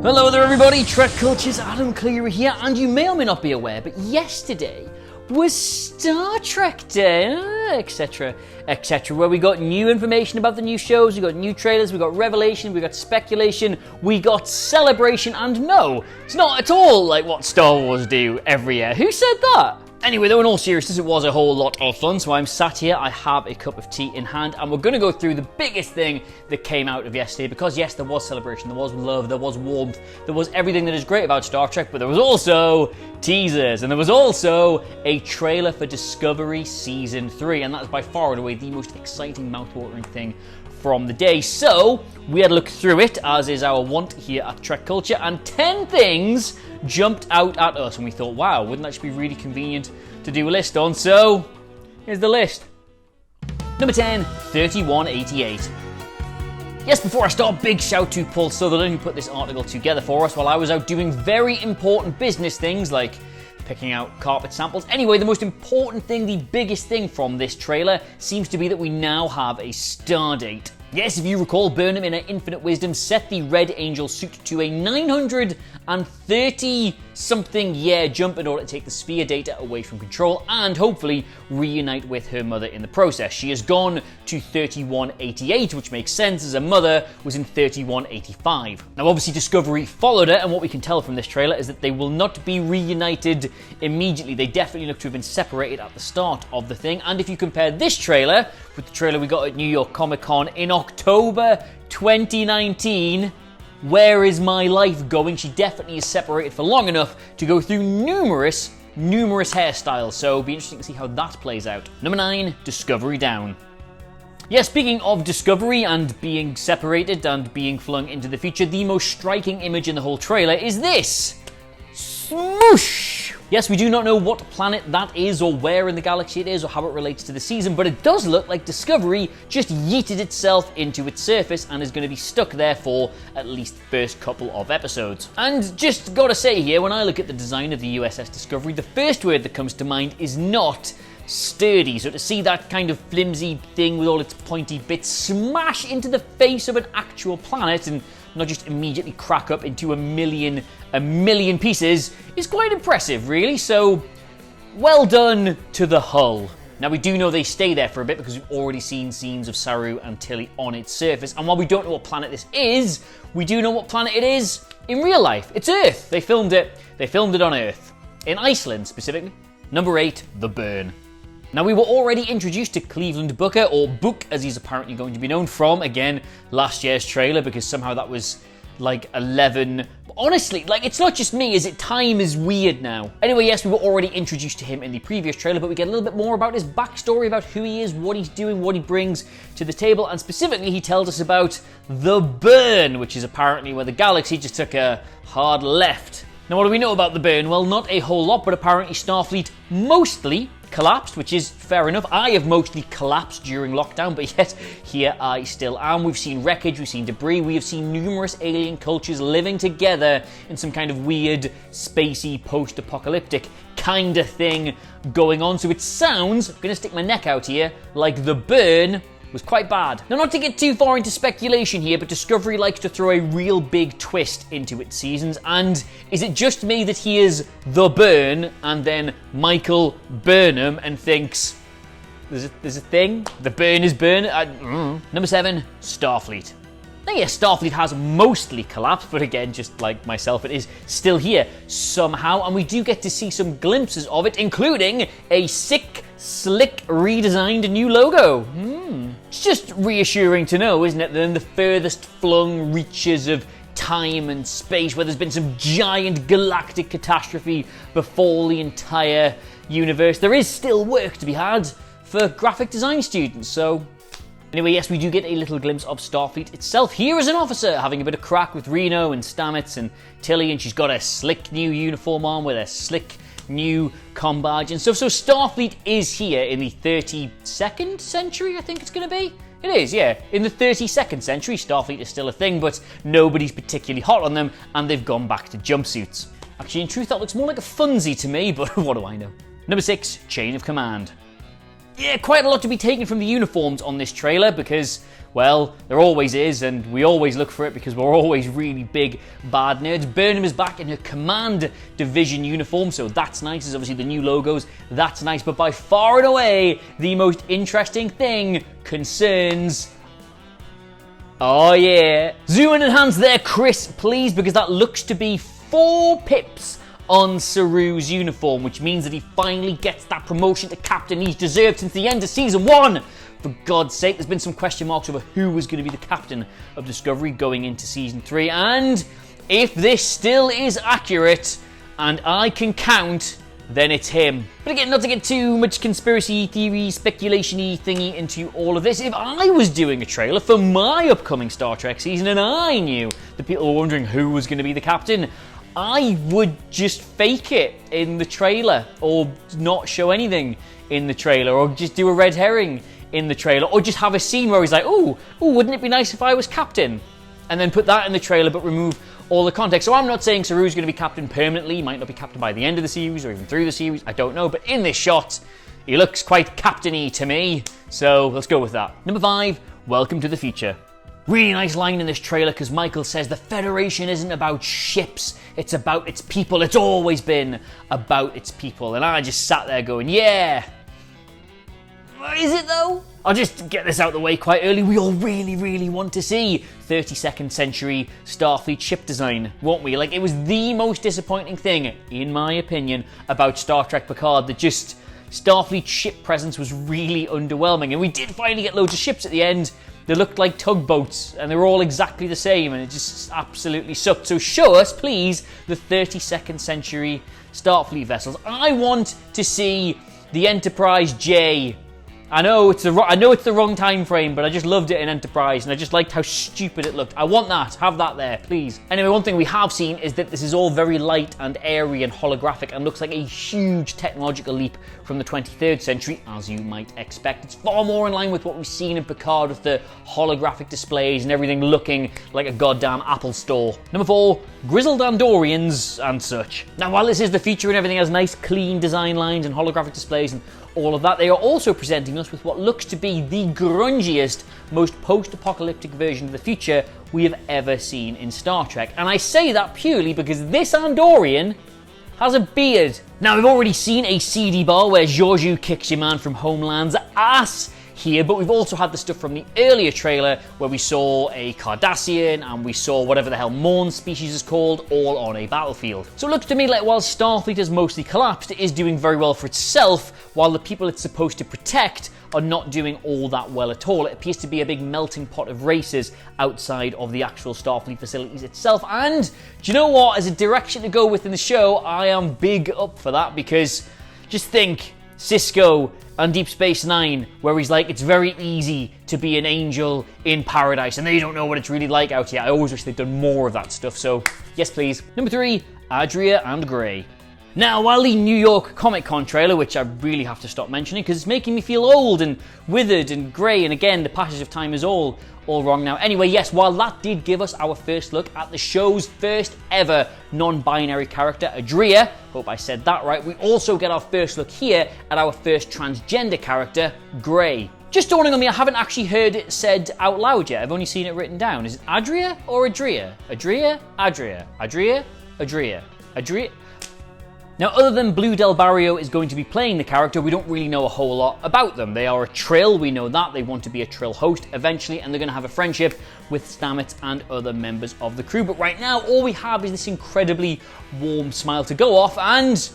Hello there everybody, Trek Culture's Adam Cleary here, and you may or may not be aware, but yesterday was Star Trek Day, etc, etc, where we got new information about the new shows, we got new trailers, we got revelation, we got speculation, we got celebration, and no, it's not at all like what Star Wars do every year. Who said that? Anyway, though, in all seriousness, it was a whole lot of fun, so I'm sat here, I have a cup of tea in hand, and we're going to go through the biggest thing that came out of yesterday, because yes, there was celebration, there was love, there was warmth, there was everything that is great about Star Trek, but there was also teasers, and there was also a trailer for Discovery Season 3, and that's by far and away the most exciting, mouth-watering thing from the day. So, we had a look through it, as is our wont here at Trek Culture, and 10 things jumped out at us, and we thought, wow, wouldn't that just be really convenient to do a list on? So, here's the list. Number 10, 3188. Yes, before I start, big shout to Paul Sutherland, who put this article together for us while I was out doing very important business things like picking out carpet samples. Anyway, the most important thing, the biggest thing from this trailer seems to be that we now have a star date. Yes, if you recall, Burnham in her infinite wisdom set the Red Angel suit to a 930-something year jump in order to take the sphere data away from Control and hopefully reunite with her mother in the process. She has gone to 3188, which makes sense as her mother was in 3185. Now obviously Discovery followed her, and what we can tell from this trailer is that they will not be reunited immediately. They definitely look to have been separated at the start of the thing, and if you compare this trailer with the trailer we got at New York Comic Con in October 2019, where is my life going? She definitely is separated for long enough to go through numerous hairstyles, so it'll be interesting to see how that plays out. Number 9, Discovery Down. Yeah, speaking of Discovery and being separated and being flung into the future, the most striking image in the whole trailer is this. Smoosh! Yes, we do not know what planet that is or where in the galaxy it is or how it relates to the season, but it does look like Discovery just yeeted itself into its surface and is going to be stuck there for at least the first couple of episodes. And just gotta say here, when I look at the design of the USS Discovery, the first word that comes to mind is not sturdy. So to see that kind of flimsy thing with all its pointy bits smash into the face of an actual planet and not just immediately crack up into a million pieces is quite impressive, really. So, well done to the hull. Now, we do know they stay there for a bit because we've already seen scenes of Saru and Tilly on its surface. And while we don't know what planet this is, we do know what planet it is in real life. It's Earth. They filmed it on Earth. In Iceland, specifically. Number 8, The Burn. Now, we were already introduced to Cleveland Booker, or Book as he's apparently going to be known from, again, last year's trailer, because somehow that was like 11. Honestly, like, it's not just me, is it? Time is weird now. Anyway, yes, we were already introduced to him in the previous trailer, but we get a little bit more about his backstory, about who he is, what he's doing, what he brings to the table, and specifically he tells us about the Burn, which is apparently where the galaxy just took a hard left. Now, what do we know about the Burn? Well, not a whole lot, but apparently Starfleet mostly collapsed, which is fair enough. I have mostly collapsed during lockdown, but yet here I still am. We've seen wreckage, we've seen debris, we have seen numerous alien cultures living together in some kind of weird, spacey, post-apocalyptic kind of thing going on. So it sounds, I'm going to stick my neck out here, like the Burn was quite bad. Now, not to get too far into speculation here, but Discovery likes to throw a real big twist into its seasons, and is it just me that he is the Burn and then Michael Burnham and thinks there's a thing? The Burn is Burn? Number 7, Starfleet. Now, yes, Starfleet has mostly collapsed, but again, just like myself, it is still here somehow, and we do get to see some glimpses of it, including a sick, slick, redesigned new logo. It's just reassuring to know, isn't it, that in the furthest flung reaches of time and space, where there's been some giant galactic catastrophe befall the entire universe, there is still work to be had for graphic design students, so anyway, yes, we do get a little glimpse of Starfleet itself here as an officer, having a bit of crack with Reno and Stamets and Tilly, and she's got a slick new uniform on with a slick new comm badge and stuff. So Starfleet is here in the 32nd century, I think it's going to be. It is, yeah. In the 32nd century, Starfleet is still a thing, but nobody's particularly hot on them, and they've gone back to jumpsuits. Actually, in truth, that looks more like a funsy to me, but what do I know? Number 6, Chain of Command. Yeah, quite a lot to be taken from the uniforms on this trailer because, well, there always is, and we always look for it because we're always really big, bad nerds. Burnham is back in her Command Division uniform, so that's nice. There's obviously the new logos, that's nice, but by far and away, the most interesting thing concerns... Oh yeah. Zoom and enhance there, Chris, please, because that looks to be 4 pips on Saru's uniform, which means that he finally gets that promotion to captain he's deserved since the end of season 1. For God's sake, there's been some question marks over who was going to be the captain of Discovery going into season 3, and if this still is accurate, and I can count, then it's him. But again, not to get too much conspiracy theory, speculation-y thingy into all of this, if I was doing a trailer for my upcoming Star Trek season and I knew that people were wondering who was going to be the captain, I would just fake it in the trailer, or not show anything in the trailer, or just do a red herring in the trailer, or just have a scene where he's like, oh, wouldn't it be nice if I was captain? And then put that in the trailer, but remove all the context. So I'm not saying Saru's going to be captain permanently. He might not be captain by the end of the series, or even through the series. I don't know. But in this shot, he looks quite captain-y to me. So let's go with that. Number 5, welcome to the future. Really nice line in this trailer because Michael says the Federation isn't about ships, it's about its people. It's always been about its people. And I just sat there going, yeah. Is it though? I'll just get this out of the way quite early. We all really, really want to see 32nd century Starfleet ship design, won't we? Like, it was the most disappointing thing, in my opinion, about Star Trek Picard, that just Starfleet ship presence was really underwhelming. And we did finally get loads of ships at the end. They looked like tugboats, and they were all exactly the same, and it just absolutely sucked. So show us, please, the 32nd century Starfleet vessels. I want to see the Enterprise J. I know it's the wrong time frame, but I just loved it in Enterprise, and I just liked how stupid it looked. I want that. Have that there, please. Anyway, one thing we have seen is that this is all very light and airy and holographic, and looks like a huge technological leap from the 23rd century, as you might expect. It's far more in line with what we've seen in Picard with the holographic displays and everything looking like a goddamn Apple store. Number 4, grizzled Andorians and such. Now, while this is the future and everything has nice, clean design lines and holographic displays and all of that, they are also presenting us with what looks to be the grungiest, most post-apocalyptic version of the future we have ever seen in Star Trek. And I say that purely because this Andorian has a beard. Now, we've already seen a CD bar where Georgiou kicks your man from Homeland's ass here, but we've also had the stuff from the earlier trailer where we saw a Cardassian and we saw whatever the hell Morn species is called, all on a battlefield. So it looks to me like while Starfleet has mostly collapsed, it is doing very well for itself, while the people it's supposed to protect are not doing all that well at all. It appears to be a big melting pot of races outside of the actual Starfleet facilities itself. And do you know what? As a direction to go with in the show, I am big up for that, because just think, Sisko on Deep Space Nine, where he's like, it's very easy to be an angel in paradise, and they don't know what it's really like out here. I always wish they'd done more of that stuff, so yes please. Number 3, Adria and Gray. Now, while the New York Comic Con trailer, which I really have to stop mentioning because it's making me feel old and withered and grey, and again, the passage of time is all wrong now. Anyway, yes, while that did give us our first look at the show's first ever non-binary character, Adria, hope I said that right, we also get our first look here at our first transgender character, Gray. Just dawning on me, I haven't actually heard it said out loud yet. I've only seen it written down. Is it Adria or Adria? Adria? Adria? Adria? Adria? Adria? Now, other than Blue Del Barrio is going to be playing the character, we don't really know a whole lot about them. They are a Trill, we know that. They want to be a Trill host eventually, and they're going to have a friendship with Stamets and other members of the crew. But right now, all we have is this incredibly warm smile to go off, and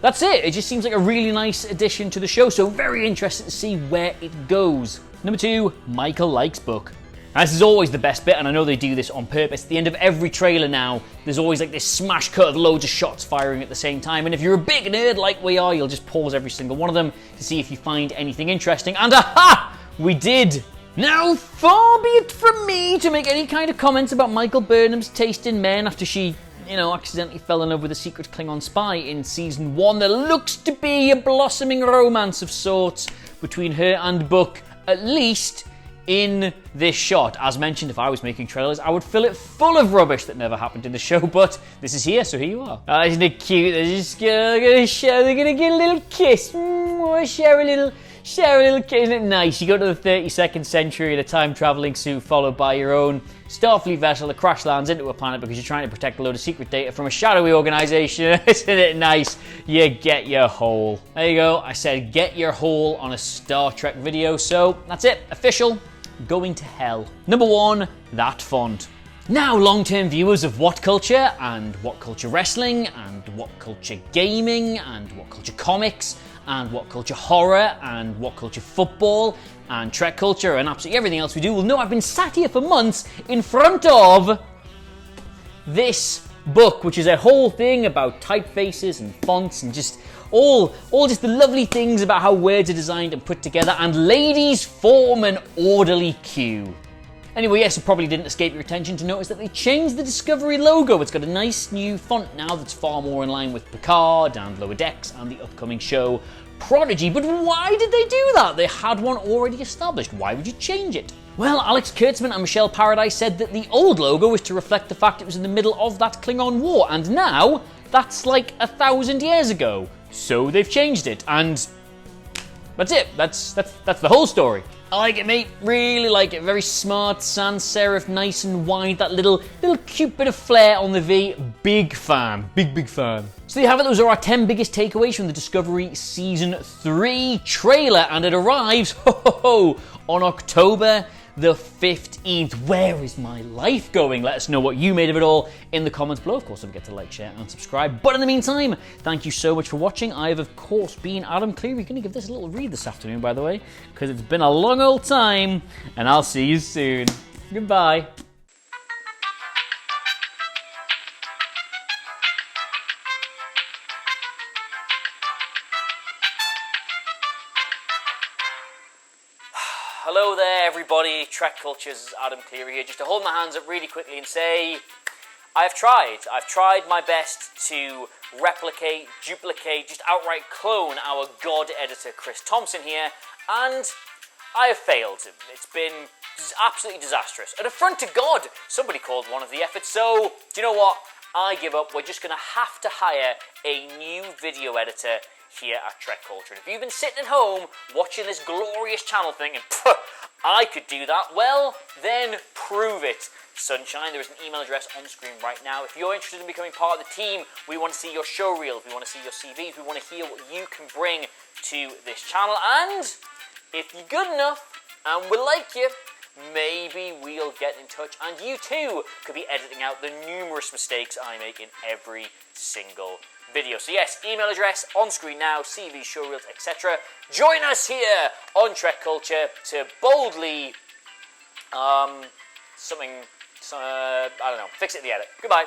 that's it. It just seems like a really nice addition to the show, so very interested to see where it goes. Number 2, Michael likes book. Now, this is always the best bit, and I know they do this on purpose. At the end of every trailer now, there's always like this smash cut of loads of shots firing at the same time, and if you're a big nerd like we are, you'll just pause every single one of them to see if you find anything interesting, and aha! We did! Now, far be it from me to make any kind of comments about Michael Burnham's taste in men after she, accidentally fell in love with a secret Klingon spy in season 1. There looks to be a blossoming romance of sorts between her and Book, at least in this shot. As mentioned, if I was making trailers, I would fill it full of rubbish that never happened in the show, but this is here, so here you are. Oh, isn't it cute? They're just gonna get a little kiss. Share a Share a little kid, isn't it nice? You go to the 32nd century in a time-traveling suit followed by your own Starfleet vessel that crash lands into a planet because you're trying to protect a load of secret data from a shadowy organization. Isn't it nice? You get your hole. There you go. I said get your hole on a Star Trek video, so that's it. Official. Going to hell. Number 1, that font. Now, long-term viewers of What Culture, and What Culture Wrestling, and What Culture Gaming, and What Culture Comics, and What Culture Horror, and What Culture Football, and Trek Culture, and absolutely everything else we do will know I've been sat here for months in front of this book, which is a whole thing about typefaces and fonts and just all just the lovely things about how words are designed and put together, and ladies form an orderly queue. Anyway, yes, it probably didn't escape your attention to notice that they changed the Discovery logo. It's got a nice new font now that's far more in line with Picard and Lower Decks and the upcoming show Prodigy. But why did they do that? They had one already established. Why would you change it? Well, Alex Kurtzman and Michelle Paradise said that the old logo was to reflect the fact it was in the middle of that Klingon war, and now that's like 1,000 years ago. So they've changed it, and that's it. That's the whole story. I like it, mate. Really like it. Very smart, sans serif, nice and wide. That little cute bit of flair on the V. Big fan. Big fan. So there you have it. Those are our 10 biggest takeaways from the Discovery Season 3 trailer. And it arrives on October the 15th. Where is my life going? Let us know what you made of it all in the comments below. Of course, don't forget to like, share, and subscribe. But in the meantime, thank you so much for watching. I have, of course, been Adam Cleary. Going to give this a little read this afternoon, by the way, because it's been a long old time, and I'll see you soon. Goodbye. Hello there, everybody. Trek Culture's Adam Cleary here. Just to hold my hands up really quickly and say, I've tried my best to replicate, duplicate, just outright clone our god editor Chris Thompson here, and I have failed. It's been absolutely disastrous. An affront to God, somebody called one of the efforts, so do you know what? I give up. We're just going to have to hire a new video editor here at Trek Culture. And if you've been sitting at home watching this glorious channel thinking, I could do that, well, then prove it. Sunshine, there is an email address on screen right now. If you're interested in becoming part of the team, we want to see your show reels, we want to see your CVs, we want to hear what you can bring to this channel. And if you're good enough and we like you, maybe we'll get in touch and you too could be editing out the numerous mistakes I make in every single video. So yes, email address on screen now, CV, showreels, etc. Join us here on Trek Culture to boldly, I don't know, fix it in the edit. Goodbye.